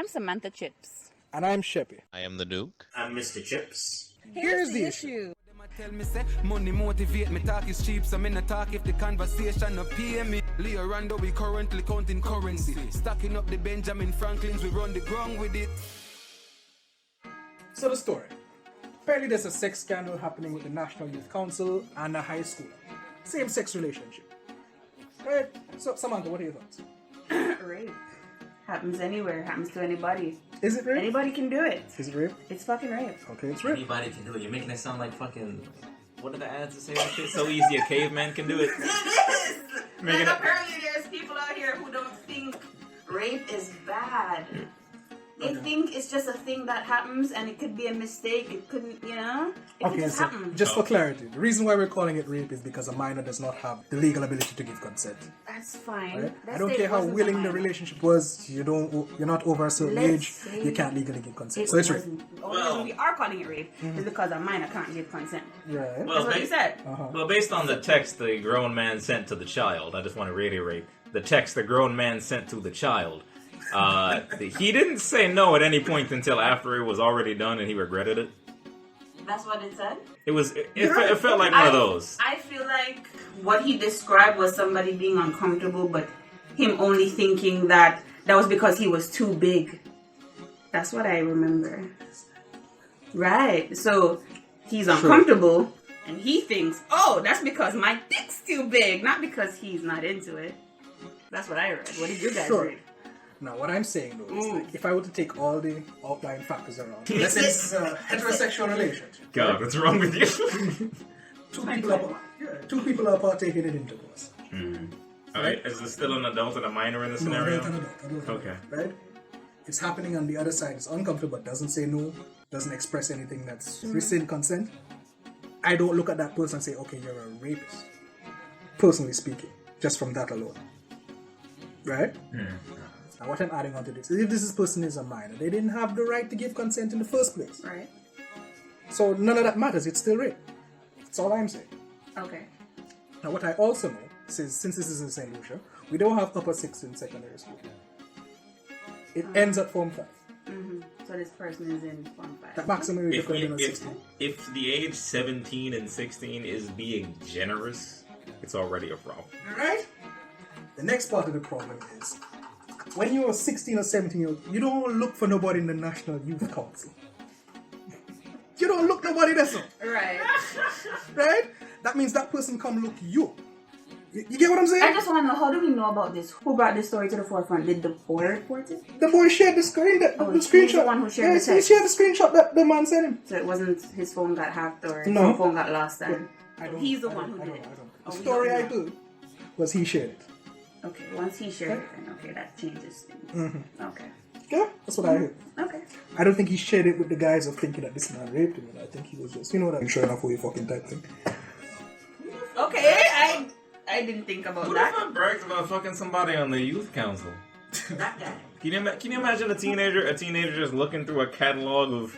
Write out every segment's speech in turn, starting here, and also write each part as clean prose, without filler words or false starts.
I'm Samantha Chips. And I'm Sheppy. I am the Duke. I'm Mr. Chips. Here's the issue. Tell me say money motivate me, talk is cheap, so me not talk if the conversation no pay me. Leo Rando, we currently counting currency, stacking up the Benjamin Franklins, we run the ground with it. So the story. Apparently there's a sex scandal happening with the National Youth Council and a high school. Same-sex relationship. Right? So Samantha, what are your thoughts? Rape. Happens anywhere, happens to anybody. Is it rape? Anybody can do it. Is it rape? It's fucking rape. Okay, it's rape. Anybody can do it. You're making it sound like fucking... What are the ads that say that shit? So easy a caveman can do it. Like apparently there's people out here who don't think rape is bad. They think it's just a thing that happens and it could be a mistake. It couldn't, you know? It could just happen. Just for clarity, the reason why we're calling it rape is because a minor does not have the legal ability to give consent. That's fine. Right? Let's I don't say care it how wasn't a willing the minor. relationship was. You're not over a certain Let's age. say You can't legally give consent. So it's rape. The only reason we are calling it rape is because a minor can't give consent. Right. That's what you said. Well, based on the text the grown man sent to the child, I just want to reiterate the text the grown man sent to the child. He didn't say no at any point until after it was already done and he regretted it. That's what it said? It felt like one of those. I feel like what he described was somebody being uncomfortable, but him only thinking that was because he was too big. That's what I remember. Right. So he's uncomfortable and he thinks, oh, that's because my dick's too big, not because he's not into it. That's what I read. What did you guys read? Now, what I'm saying though is like, if I were to take all the outlying factors around, let's say this is a heterosexual relationship. God, what's wrong with you? Two people are partaking in intercourse. Alright, is there still an adult and a minor in the scenario? No, adult. Okay. Right? It's happening on the other side. It's uncomfortable, doesn't say no, doesn't express anything that's rescind consent. I don't look at that person and say, okay, you're a rapist. Personally speaking, just from that alone. Right? Now what I'm adding on to this is if this person is a minor, they didn't have the right to give consent in the first place. Right. So none of that matters, it's still rape. That's all I'm saying. Okay. Now what I also know, since this is in St Lucia, we don't have upper 6 in secondary school. It ends at Form 5. So this person is in Form 5. That maximum age could have been at 16. If the age 17 and 16 is being generous, it's already a problem. Right? The next part of the problem is, when you're 16 or 17 year old, you don't look for nobody in the National Youth Council. You don't look nobody there, so. Right. Right? That means that person come look you. You get what I'm saying? I just want to know, how do we know about this? Who brought this story to the forefront? Did the boy report it? The boy shared the screen, the he's screenshot. the one who shared the he text. shared the screenshot that the man sent him. So it wasn't his phone got hacked or No. his phone got lost and I don't- he's the I one don't- who I did don't- it. I don't. Oh, The we story don't I know. do was he shared it. Okay, once he shared it, then okay, that changes things. Okay. Yeah, that's what I heard. Okay. I don't think he shared it with the guys of thinking that this man raped him. I think he was just, you know, that sure enough for you fucking type thing. Okay, I didn't think about Who that. the fuck brags about fucking somebody on the youth council? That guy. Can you imagine a teenager just looking through a catalog of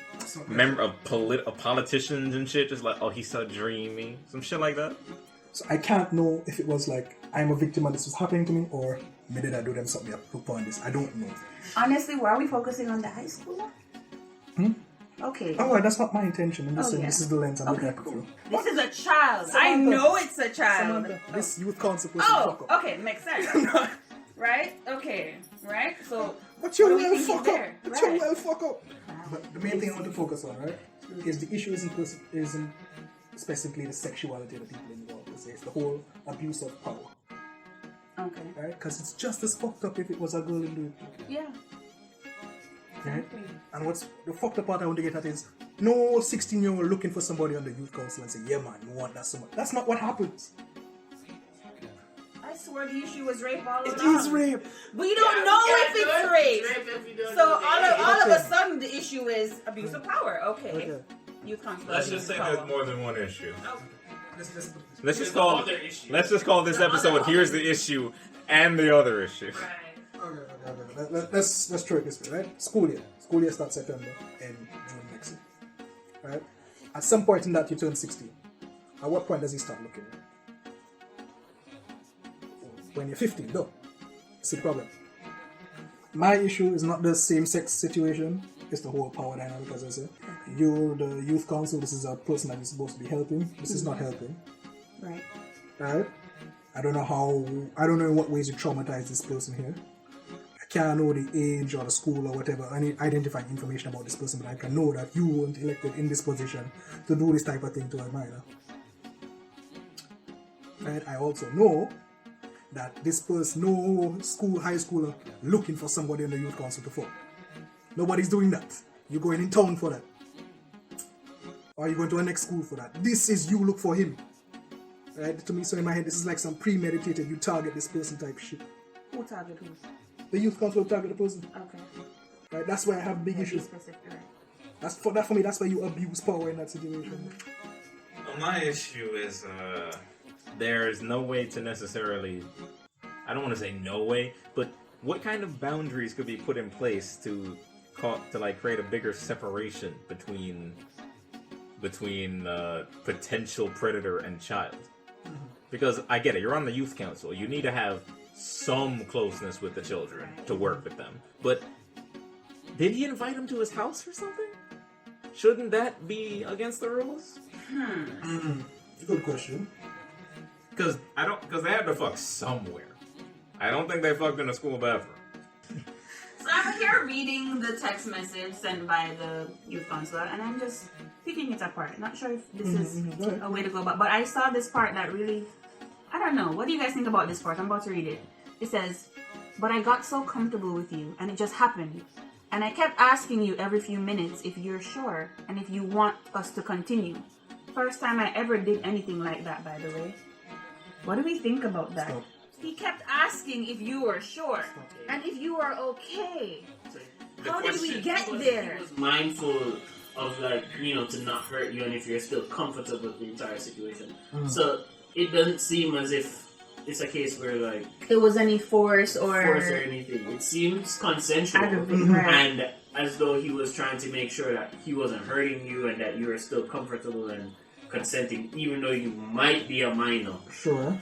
politicians and shit, just like, oh, he's so dreamy, some shit like that? So I can't know if it was like, I'm a victim and this was happening to me, or maybe did I do them something upon this. I don't know. Honestly, why are we focusing on the high schooler? Okay. Oh, well, that's not my intention. I'm just saying yeah. this is the lens I'm looking Okay, at it cool. through. This is a child. I Samantha. know it's a child. Samantha, this youth council person fuck Oh, up. okay, makes sense. Right? Okay. Right? So But you what do we will think fuck is up. there? But Right. you will fuck up. But the main thing I want to focus on, right, is the issue isn't specifically the sexuality of the people involved. It's the whole abuse of power. Okay. Right? Because it's just as fucked up if it was a girl in doing it. Yeah. Right? And what's the fucked up part I want to get at is no 16-year-old looking for somebody on the youth council and say, yeah man, you want that so much. That's not what happens. I swear the issue was rape all along. It is rape. We don't know if it's rape. So all of a sudden the issue is abuse of power. Okay. Youth council. Let's just say abuse of there's more than one issue. power. Let's just call this episode "Here's the Issue" and the other issue. Okay. Let's try it this way, right? School year starts September and June next year. Right? At some point in that you turn 16. At what point does he start looking? When you're 15, no. See the problem. My issue is not the same-sex situation. It's the whole power dynamic, as I said. You're the youth council. This is a person that you're supposed to be helping. This is not helping. Right. Right? I don't know in what ways you traumatize this person here. I can't know the age or the school or whatever, any identifying information about this person, but I can know that you weren't elected in this position to do this type of thing to a minor. Right? I also know that this person, no high schooler looking for somebody in the youth council to fuck. Nobody's doing that. You're going in town for that. Or you're going to a next school for that. This is you look for him. Right? To me, so in my head, this is like some premeditated, you target this person type shit. Who target who? The youth council will target the person. Okay. Right? That's why I have big issues. Specific, right. That's for me, that's why you abuse power in that situation. Well, my issue is there's no way to necessarily, I don't want to say no way, but what kind of boundaries could be put in place to like create a bigger separation between potential predator and child? Because I get it, you're on the youth council, you need to have some closeness with the children to work with them. But did he invite him to his house or something? Shouldn't that be against the rules? Good question. Because they had to fuck somewhere. I don't think they fucked in a school bathroom. So I'm here reading the text message sent by the youth counselor, and I'm just picking it apart. Not sure if this is a way to go about, but I saw this part that really, I don't know. What do you guys think about this part? I'm about to read it. It says, "But I got so comfortable with you, and it just happened. And I kept asking you every few minutes if you're sure and if you want us to continue. First time I ever did anything like that, by the way." What do we think about that? Stop. He kept asking if you were sure and if you were okay. How did we get there? He was mindful of, like, you know, to not hurt you and if you're still comfortable with the entire situation. So it doesn't seem as if it's a case where, like, It was any force or anything. It seems consensual and as though he was trying to make sure that he wasn't hurting you and that you were still comfortable and consenting, even though you might be a minor. Sure.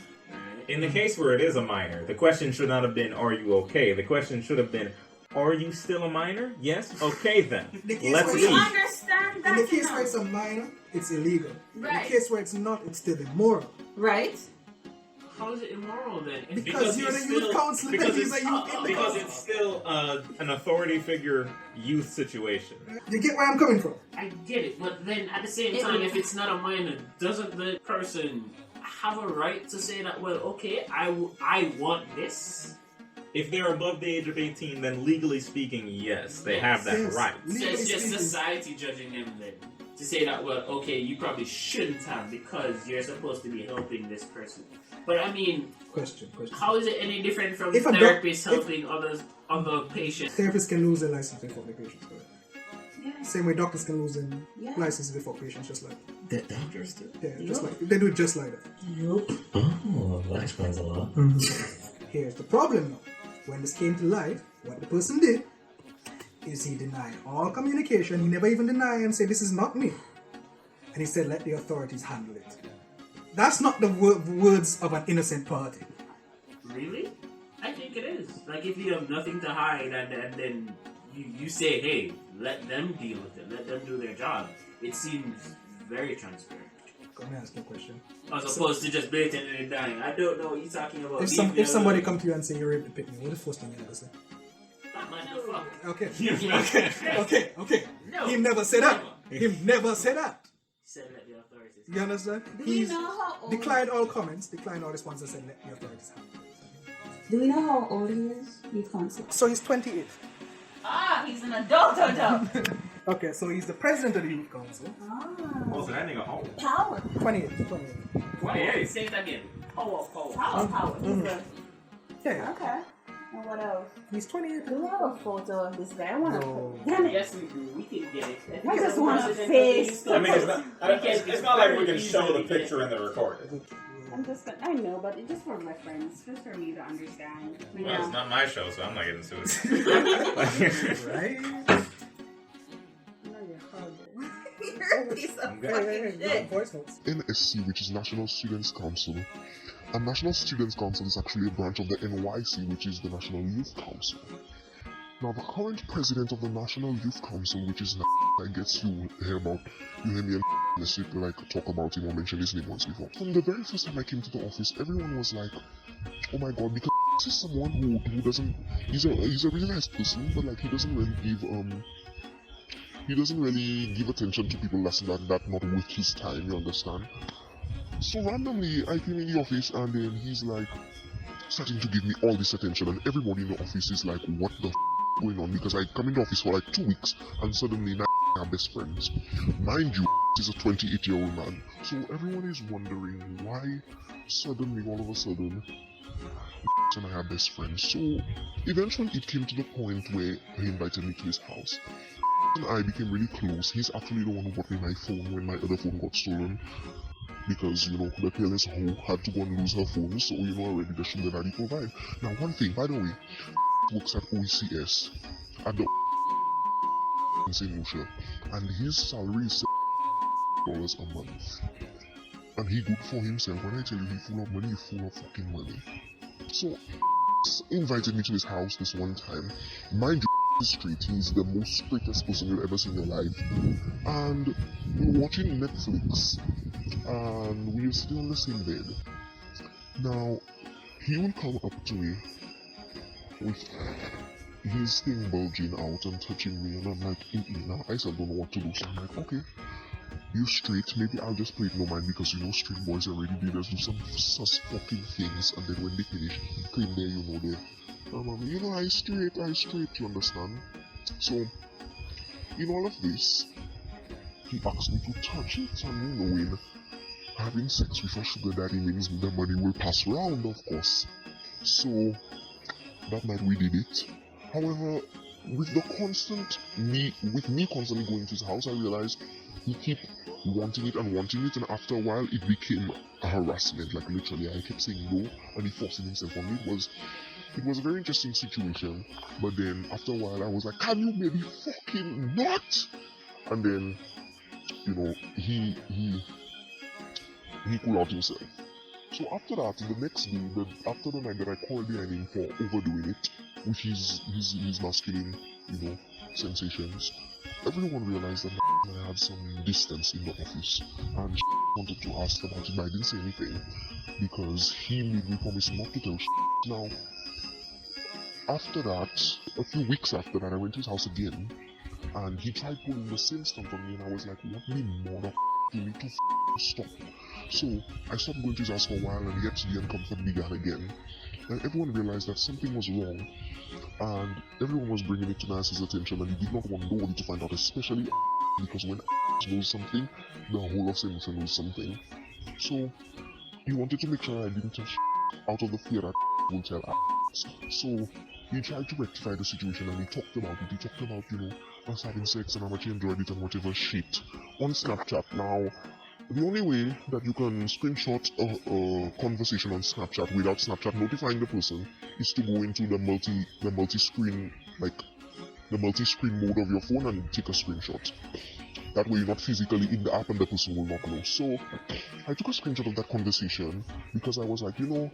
In the case where it is a minor, the question should not have been, "Are you okay?" The question should have been, "Are you still a minor?" Yes? Okay then. Let's Do you leave. understand that? In the case where it's a minor, it's illegal. Right. In the case where it's not, it's still immoral. Right? How is it immoral then? Because you're the youth council and he's a youth in the Because council. it's still an authority figure youth situation. You get where I'm coming from? I get it, but then at the same time, if it's not a minor, doesn't the person have a right to say that, well, okay, I want this? If they're above the age of 18, then legally speaking, yes, they have that Yes. right. So it's just society judging them then. To say that, well, okay, you probably shouldn't have because you're supposed to be helping this person. But I mean, Question. how is it any different from If a therapists helping other patients? Therapists can lose their license before their patients, correct? Yeah. Same way doctors can lose their Yeah. license before patients, just like The doctors do. just like they do it just like that. Oh, that explains a lot. Here's the problem now. When this came to light, what the person did is he denied all communication. He never even denied and said, "This is not me." And he said, "Let the authorities handle it." That's not the words of an innocent party. Really? I think it is. Like, if you have nothing to hide and then you say, hey, let them deal with it, let them do their job, it seems very transparent. Let me ask you a question. As opposed to just blatantly dying. I don't know what you're talking about. If somebody come to you and say you raped the picnic, what the first thing you ever say? That man the fuck. Okay. Okay. No. He never said that. He never said that. He said let the authorities. You understand? Do we know how old? Declined all comments, declined all responses, and let the authorities handle it. Do we know how old he is? Youth council. So he's 28. Ah, he's an adult. Okay, so he's the president of the youth council. Ah, Oh, so that nigga old. power. 28. 28. Say it again. Power. Power. He's a, Yeah, okay. And what else? he's 28. Do we have a photo of this guy? I want to. No. Damn it. Yes, we do. We can get it. I just want a face. I mean, it's not like we can show the picture in the recording. I'm just gonna, I know, but it's just for my friends, just for me to understand. You Well, it's know. not my show, so I'm not getting sued. Right? No, you're horrible. You're a piece of fucking shit. Voice notes. NSC, which is National Students Council. And National Students Council is actually a branch of the NYC, which is the National Youth Council. Now, the current president of the National Youth Council, which is I guess you hear me and like talk about him or mention his name once before. From the very first time I came to the office, everyone was like, oh my god, because this is someone who doesn't, he's a really nice person, but like he doesn't really give attention to people that not worth his time, you understand? So randomly I came in the office and then he's like starting to give me all this attention, and everybody in the office is like, what the going on? Because I come in the office for like 2 weeks and suddenly now we are best friends. Mind you, is a 28-year-old man, so everyone is wondering why suddenly all of a sudden and I are best friends. So eventually it came to the point where he invited me to his house and I became really close. He's actually the one who bought me my phone when my other phone got stolen, because you know the careless hoe had to go and lose her phone, so you know already the sugar daddy provide. Now one thing, by the way, works at OECS at the in St Lucia, and his salary is $7 a month, and he good for himself. When I tell you he full of money, he full of fucking money. So invited me to his house this one time. Mind you, straight, he's the most straightest person you'll ever see in your life, and we were watching Netflix and we were sitting on the same bed. Now he will come up to me with his thing bulging out and touching me, and I'm like, now I still don't know what to do, so I'm like, okay, you straight, maybe I'll just play it no mind, because you know straight boys already do just do some sus fucking things, and then when they finish, claim there, you know, they you know, I straight, you understand? So in all of this, he asked me to touch it, and you knowing having sex with a sugar daddy means the money will pass round, of course. So that night we did it. However, with me constantly going to his house, I realized he kept wanting it, and after a while it became a harassment. Like literally, I kept saying no, and he forcing himself on me. It was a very interesting situation. But then after a while, I was like, can you maybe fucking not? And then, you know, he cooled out himself. So after that, the next day, after the night that I called behind him for overdoing it with his masculine, you know, sensations, everyone realized that I had some distance in the office, and wanted to ask about it, but I didn't say anything because he made me promise not to tell. Now, after that, a few weeks after that, I went to his house again, and he tried pulling the same stunt on me, and I was like, what me mother you need to stop. So I stopped going to his house for a while, and yet the uncomfort began again. And everyone realized that something was wrong, and everyone was bringing it to Nancy's attention, and he did not want nobody to find out, especially because when knows something, the whole of St Lucian knows something. So he wanted to make sure I didn't touch out of the fear that will tell us. So he tried to rectify the situation, and he talked about it. He talked about, you know, us having sex and how much he enjoyed it and whatever shit on Snapchat. Now, the only way that you can screenshot a conversation on Snapchat without Snapchat notifying the person is to go into the multi-screen mode of your phone and take a screenshot. That way you're not physically in the app and the person will not know. So I took a screenshot of that conversation because I was like, you know,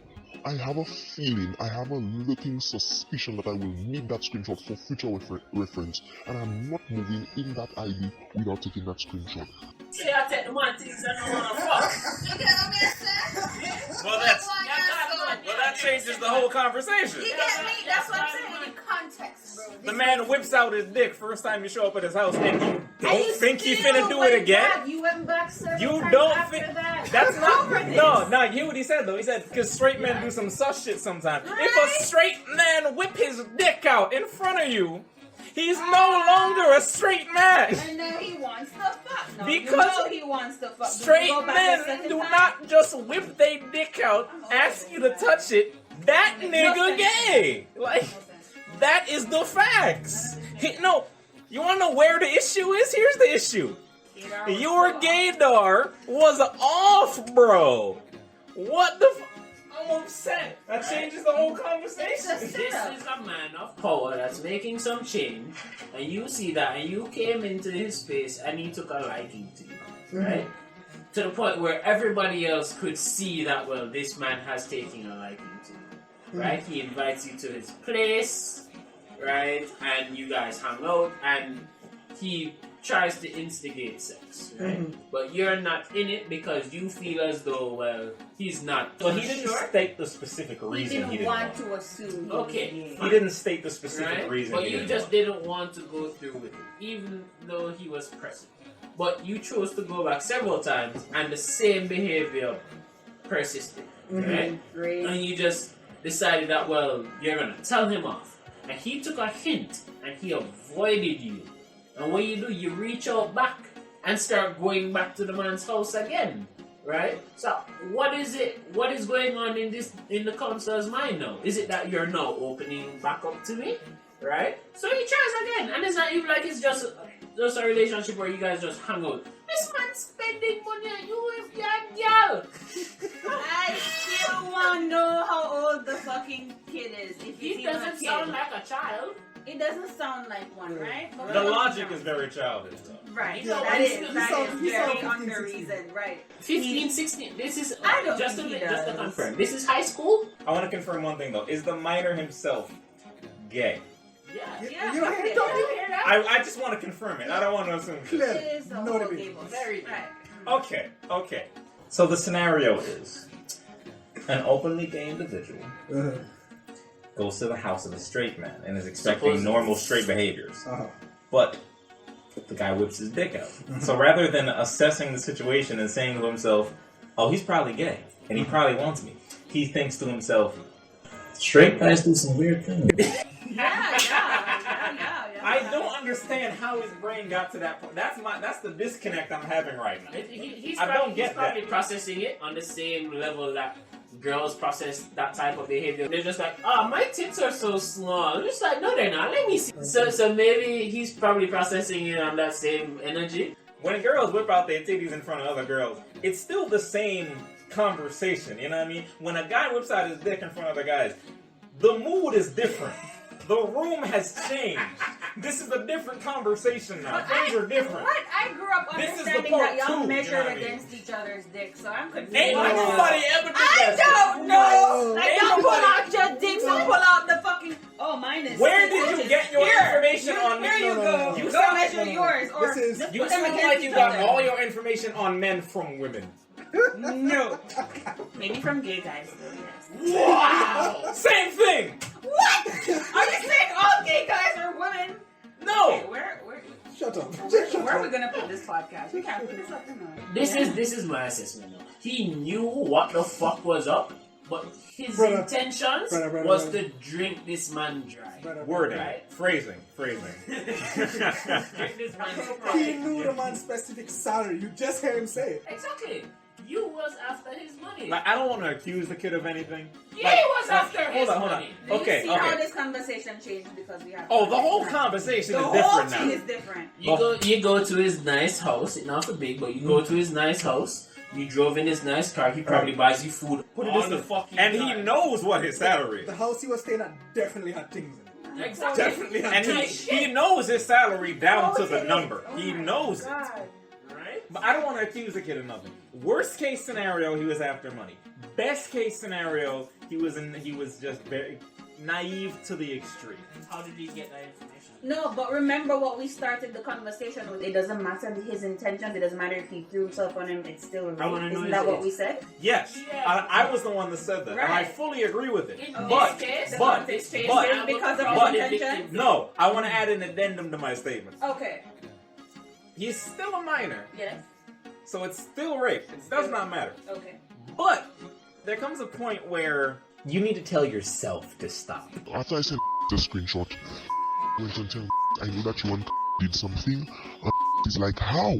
I have a feeling, I have a lurking suspicion that I will need that screenshot for future reference, and I'm not moving in that ID without taking that screenshot. See, I take the man things I don't wanna fuck. You get what I'm saying? Well, that changes the whole conversation. You get me? That's what I'm saying. In context, bro. The man whips out his dick first time you show up at his house, and you don't you think he's still finna do went it again? back. You went back several You times don't after think that. that's not Over this. no. You hear what he said though? He said because straight men do some sus shit sometimes. If a straight man whip his dick out in front of you, he's no longer a straight man. And then he wants to fuck. No, Because you know he wants to fuck. Straight Go back a men second do time? not just whip their dick out, ask you to touch it. That nigga gay. Like that is the facts. No, you wanna know where the issue is? Here's the issue. Your gaydar was off, bro. What the I'm upset. That changes the whole conversation. This is a man of power that's making some change, and you see that, and you came into his space, and he took a liking to you, right? To the point where everybody else could see that, well, this man has taken a liking to you, right? He invites you to his place, right? And you guys hang out, and he tries to instigate sex, right? But you're not in it because you feel as though, well, he's not. Well, he didn't sure. state the specific He reason didn't he didn't want want. to assume. Okay. He didn't state the specific Right? reason. But he you didn't just want. didn't want to go through with it, even though he was present. But you chose to go back several times, and the same behavior persisted, right? Great. And you just decided that, well, you're gonna tell him off. And he took a hint, and he avoided you. And what you do, you reach out back and start going back to the man's house again, right? So what is it? What is going on in the counselor's mind now? Is it that you're now opening back up to me, right? So he tries again, and it's not even like it's just a relationship where you guys just hang out. This man's spending money on you if you're a girl. I still want to know how old the fucking kid is. If He he's even a doesn't kid. sound like a child. It doesn't sound like one, right? But The we logic don't is know. very childish, though. Right. You know, that he's- is he that sounds- is he very sounds under 15, 16. reason, right? 15, 16. This is I don't just think to he just to does. confirm. This is high school. I want to confirm one thing though: is the minor himself gay? Yeah. Yeah, You fuck hear it. that? You hear that? I just want to confirm it. I don't want to assume. Clear. It is a No whole debate. game of Very right. Okay. So the scenario is an openly gay individual goes to the house of a straight man and is expecting Supposedly. normal straight behaviors, Uh-huh. but the guy whips his dick out. So rather than assessing the situation and saying to himself, "Oh, he's probably gay and he probably wants me," he thinks to himself, Straight guys do some weird things. Yeah. I don't understand how his brain got to that point. That's the disconnect I'm having right now. He's I don't probably, get he's probably that. processing it on the same level that girls process that type of behavior. They're just like, oh, my tits are so small. I'm just like, no, they're not. Let me see. So maybe he's probably processing it on that same energy. When girls whip out their titties in front of other girls, it's still the same conversation, you know what I mean? When a guy whips out his dick in front of other guys, the mood is different. The room has changed. This is a different conversation now. But Things are different. What? I grew up This is the understanding part that y'all two, you measured know what I mean? against each other's dick, so I'm confused. Ain't What? nobody ever did I that. don't know. Like, Ain't don't pull nobody- out your dicks and pull out the fucking. Oh, mine is. Where 6 did you inches. get your Here, information on me? Here you No, go. no, no. You Go sound- measure yours, or This is- just You put them sound against like you each got other. all your information on men from women. No. Maybe from gay guys, though, yes. Wow! Same thing! What? Are you saying all gay guys are women? No! Okay, where Shut up. Just shut are we up. gonna put this podcast? We can't put this up in a. This is my assessment now. He knew what the fuck was up, but his Brother. intentions Brother. was to drink this man dry. Brother, Wording. Right. Phrasing. Drink this man He knew the man's specific salary. You just heard him say it. Exactly. You was after his money. Like, I don't want to accuse the kid of anything. He Like- was after his hold on. money. Do you Okay, see okay. how this conversation changed because we have. Oh, the whole context? conversation The is whole different thing now. is different. You go to his nice house. It's not for big, but you go to his nice house. You drove in his nice car. He probably buys you food. Put it on this the way. fucking And he time. knows what his salary The is. house he was staying at definitely had things in it. Exactly. Definitely And had Like things. he knows his salary down to the it? number. Oh He my knows it. God. Right? But I don't want to accuse the kid of nothing. Worst case scenario, he was after money. Best case scenario, he was just very naive to the extreme. How did he get that information? No, but remember what we started the conversation with. It doesn't matter his intentions. It doesn't matter if he threw himself on him. It's still a I wanna rape. know Isn't his that what age. we said? Yes, Yeah. I was the one that said that, and I Right. fully agree with it. In But, this case, but, this case, but- I would because of probably his victim- intentions? no, I want to add an addendum to my statement. Okay. He's still a minor, Yes. so it's still rape. It does not matter. Okay. But there comes a point where you need to tell yourself to stop. After I sent the screenshot, went and tell I know that you and did something, and he's like, how?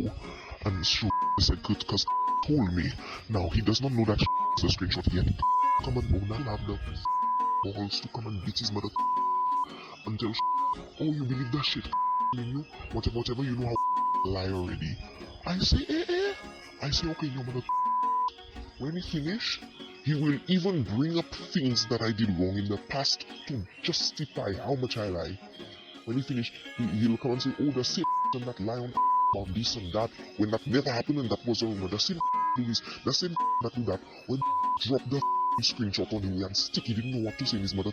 And she said, because told me. Now, he does not know that the screenshot yet. Come and own and have the balls to come and beat his mother and tell oh, you believe that shit in you? Whatever, you know how lie already. I say, I say, okay, your mother. When he finish, he will even bring up things that I did wrong in the past to justify how much I lie. When he finish, he'll come and say, oh, the same and that lie on about this and that, when that never happened and that was a rumor. The same do this, the same that do that. When drop the screenshot on him and stick, he didn't know what to say in his mother.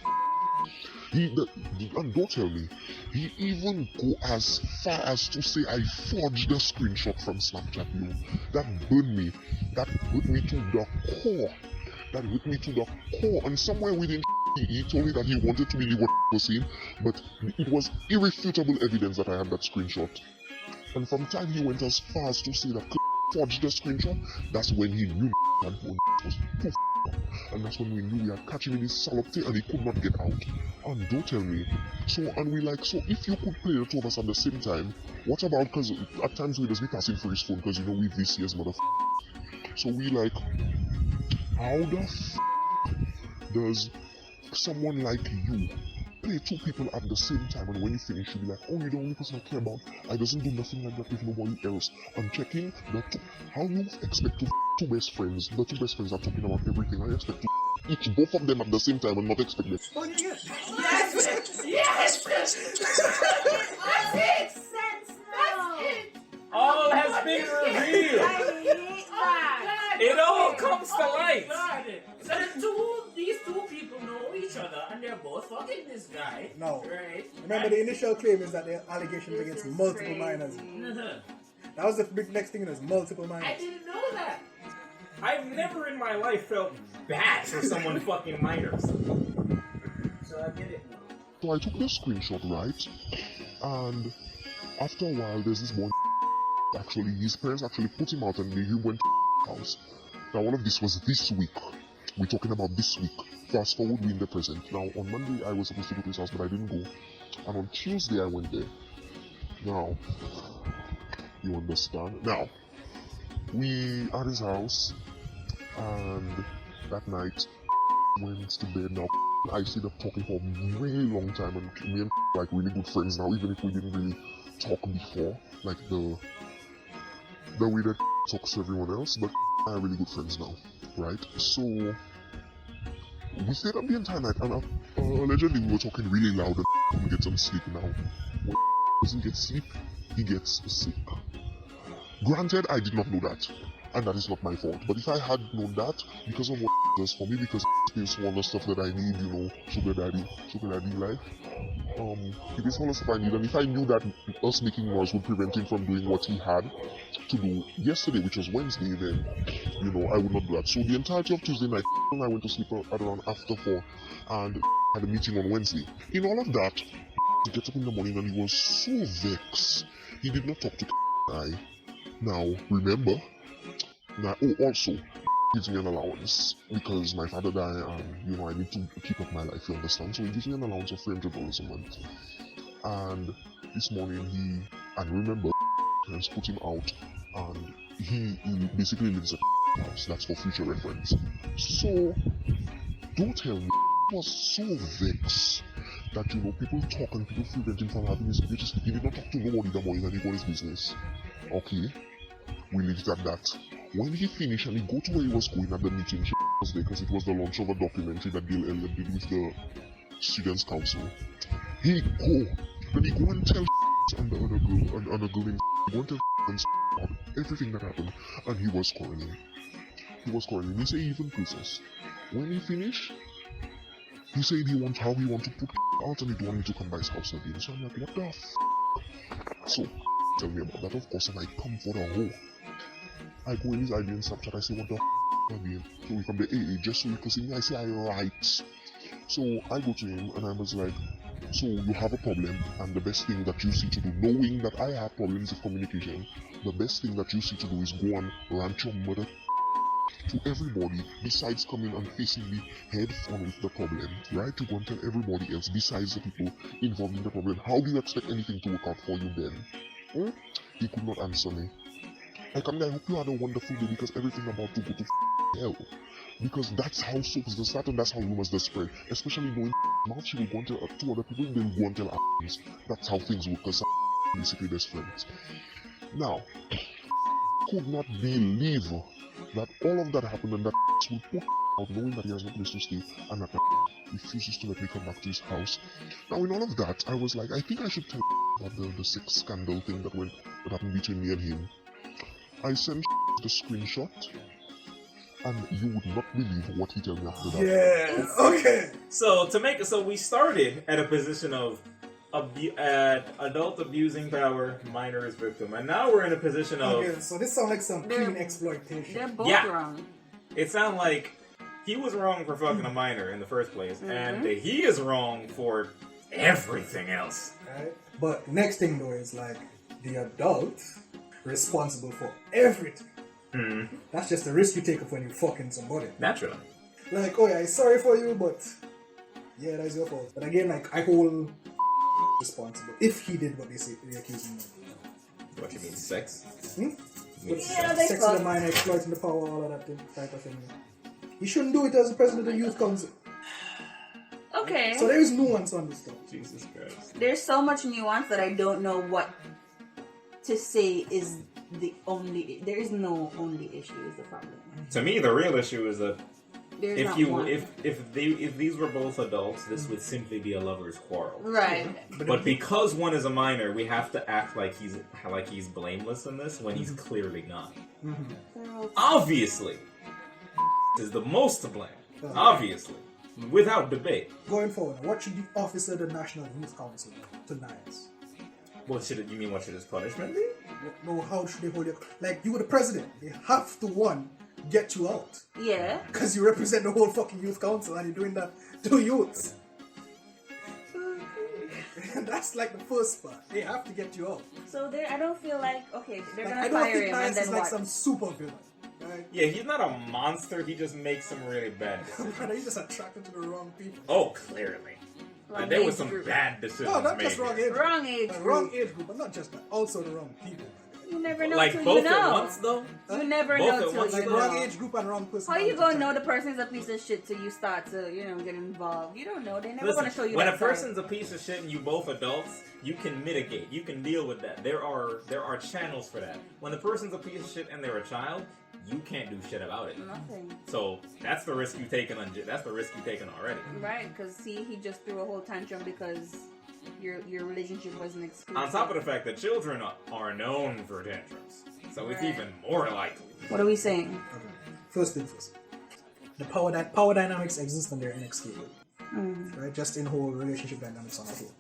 And don't tell me, he even go as far as to say I forged a screenshot from Snapchat, you. That burned me. That hurt me to the core. That hurt me to the core. And somewhere within he told me that he wanted to believe what he was saying, but it was irrefutable evidence that I had that screenshot. And from the time he went as far as to say that forged the screenshot, that's when he knew that was too up. And that's when we knew we had catch him in his salopte and he could not get out. And don't tell me. So, and we like, so if you could play the two of us at the same time, what about, because at times we just be passing for his phone, because you know we VCS So we like, how the does someone like you play two people at the same time, and when you finish you'll be like, oh, you're the only person I care about, I doesn't do nothing like that with nobody else. I'm checking the two, how you expect to two best friends, the two best friends are talking about everything, I expect to each both of them at the same time and not expect them. Oh, yeah. Yes! That makes sense now. All has been revealed. I hate that. God, It all comes to light. God. So these two people know each other and they're both fucking this guy. No. Right? Remember, the initial claim is that there are allegations This against is multiple crazy. minors. Uh-huh. That was the big next thing, is multiple I minors. didn't know that. I've never in my life felt bad for someone fucking minors. So I get it now. So I took the screenshot, right? And after a while, there's this boy. Actually, his parents actually put him out and he went to house. Now, all of this was this week. We're talking about this week. Fast forward, we in the present. Now, on Monday, I was supposed to go to his house, but I didn't go. And on Tuesday, I went there. Now, you understand? Now, we at his house, and that night, went to bed. Now, I stayed up talking for a very long time, and me and like really good friends now, even if we didn't really talk before, like the way that talks to everyone else, but I are really good friends now, right? So we stayed up the entire night, and allegedly we were talking really loud and couldn't get some sleep. Now, when doesn't get sleep, he gets sick. Granted, I did not know that, and that is not my fault. But if I had known that, because of what does for me, because it's all the stuff that I need, you know, sugar daddy life. It is all the stuff I need, and if I knew that us making noise would prevent him from doing what he had to do yesterday, which was Wednesday, then, you know, I would not do that. So the entirety of Tuesday night, I went to sleep at around after 4, and had a meeting on Wednesday. In all of that, he gets up in the morning and he was so vexed. He did not talk to I. Now, remember, now, also, gives me an allowance because my father died and, you know, I need to keep up my life, you understand? So he gives me an allowance of $300 a month. And this morning and remember, parents put him out, and he basically lives at house. That's for future reference. So, don't tell me, I was so vexed that, you know, people talk and people prevent him from having his business. He did not talk to nobody the morning and he got his business. Okay, we leave it at that. When he finished and he go to where he was going at the meeting, she was there because it was the launch of a documentary that Bill Elliott did with the Students' Council. He go and tell and the other girl and other girl he go and tell about everything that happened, and he was quarreling. He said he even process. When he finished, he said how he want to put out, and he don't want me to come by his house again. So I'm like, what the f? So tell me about that, of course, and I come for the whole. I go in his ID and Snapchat, I say, what the f again? So we from the AA, just so you can see me, I say, I write. So I go to him and I was like, so you have a problem, and the best thing that you see to do, knowing that I have problems with communication, the best thing that you see to do is go and rant your mother to everybody, besides coming and facing me head on with the problem, right? You go and tell everybody else, besides the people involved in the problem. How do you expect anything to work out for you then? He could not answer me. I come there, I hope you had a wonderful day, because everything about to go to hell. Because that's how soaps does start, and that's how rumors does spread. Especially knowing mouth, she will go and tell 2 other people, they will go and tell others. That's how things work, because basically best friends. Now, could not believe that all of that happened, and that will put out knowing that he has no place to stay, and that refuses to let me come back to his house. Now, in all of that, I was like, I think I should tell about the sex scandal thing that happened between me and him. I sent the screenshot, and you would not believe what he told me after that. Yeah. Okay. So we started at a position of adult abusing power, minor is victim, and now we're in a position of. Okay, so this sounds like some They're- clean exploitation. They're both Yeah. wrong. It sounds like he was wrong for fucking a minor in the first place, and he is wrong for everything else. Right? But next thing though is like the adult responsible for everything. That's just the risk you take up when you fucking somebody. Naturally. Like, oh yeah, sorry for you, but yeah, that's your fault. But again, like I hold responsible if he did what they accuse him of. What you mean, sex? Yeah, they Sex fuck. with a minor, exploiting the power, all of that type of thing. He shouldn't do it as the president of the youth council. Okay. So there is nuance on this stuff. Jesus Christ. There's so much nuance that I don't know what to say is the only. There is no only issue is the problem. To me, the real issue is that There's if not you one. if these were both adults, this would simply be a lover's quarrel. Right. But because one is a minor, we have to act like he's blameless in this when he's clearly not. Obviously, is the most to blame. Obviously, without debate. Going forward, what should the officer of the National Youth Council do tonight? What should his punishment be? No, how should they hold you? Like, you were the president. They have to, one, get you out. Yeah. Because you represent the whole fucking youth council and you're doing that to youths. That's like the first part. They have to get you out. So I don't feel like they're Like, gonna I don't fire think him Nice and then is like what? some super villain. Right? Yeah, he's not a monster. He just makes some really bad decisions. He's just attracted to the wrong people. Oh, clearly. Wrong There was age some group. bad decisions No, not made. just wrong age group. Wrong age Like, group. wrong age group, but not just that. Also the wrong people. You never know Like till both you know. at once, though. You never Both know at till once, you Like know. wrong age group and wrong person. How you gonna know the person's a piece of shit till you start to, get involved? You don't know. They never Listen, want to show you when that a side. person's a piece of shit and you both adults, you can mitigate. You can deal with that. There are channels for that. When the person's a piece of shit and they're a child, you can't do shit about it. Nothing. So that's the risk you've taken that's the risk you've taken already. Right, because he just threw a whole tantrum because your relationship wasn't exclusive. On top of the fact that children are known for tantrums, so it's Right. even more likely. What are we saying? Okay. First thing first. The power dynamics exist and they're inexcusable. Right? Just in whole relationship dynamics on the whole.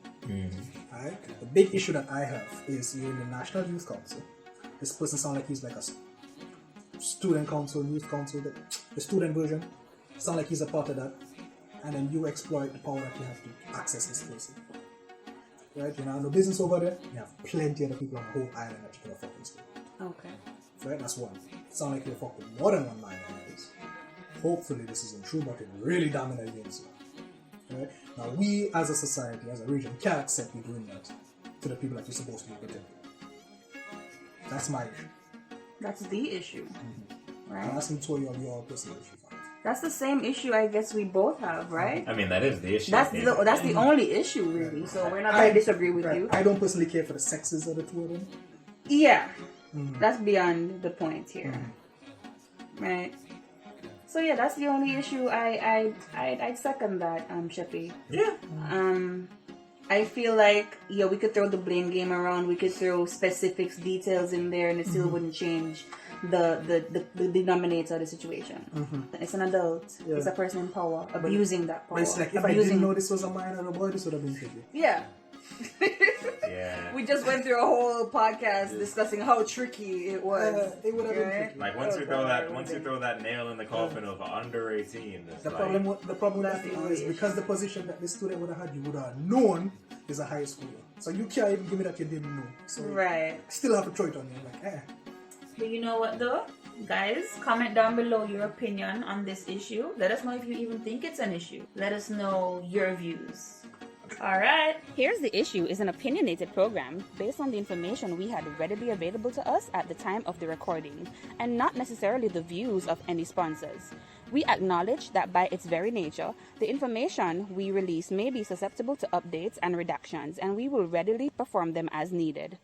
Right? The big issue that I have is you're in the National Youth Council. This person sounds like he's like a student council, youth council, the student version. Sound like he's a part of that. And then you exploit the power that you have to access this person. Right? You know, no business over there. You have plenty of other people on the whole island that you can fucking steal. Okay. Right? That's one. Sound like you're fucking more than one line on this. Hopefully this isn't true, but it really dominates against you. Right? Now we as a society, as a region, can't accept you doing that to the people that you're supposed to be protecting. That's my issue. That's the issue. I'm Right? asking to you of your personal issue. That's the same issue I guess we both have, right? I mean, that is the issue. That's the only issue, really. So we're not going to disagree with you. I don't personally care for the sexes of the two of them. Yeah. That's beyond the point here. Right? So yeah, that's the only issue. I'd second that, Sheppy. Yeah. I feel like we could throw the blame game around. We could throw specifics, details in there, and it still wouldn't change the denominator of the situation. It's an adult. Yeah. It's a person in power abusing that power. But it's like if I didn't know this was a minor or boy, this would have been tricky. Yeah. Yeah. We just went through a whole podcast discussing how tricky it was. It would have been Right? tricky. Like once you throw that nail in the coffin of under 18, it's The like, problem with That's that the is only because the position that this student would have had, you would have known is a high schooler. So you can't even give me that you didn't know. So Right. still have to throw it on you. I'm like, But you know what though? Guys, comment down below your opinion on this issue. Let us know if you even think it's an issue. Let us know your views. Alright. Here's the Issue is an opinionated program based on the information we had readily available to us at the time of the recording, and not necessarily the views of any sponsors. We acknowledge that by its very nature, the information we release may be susceptible to updates and redactions, and we will readily perform them as needed.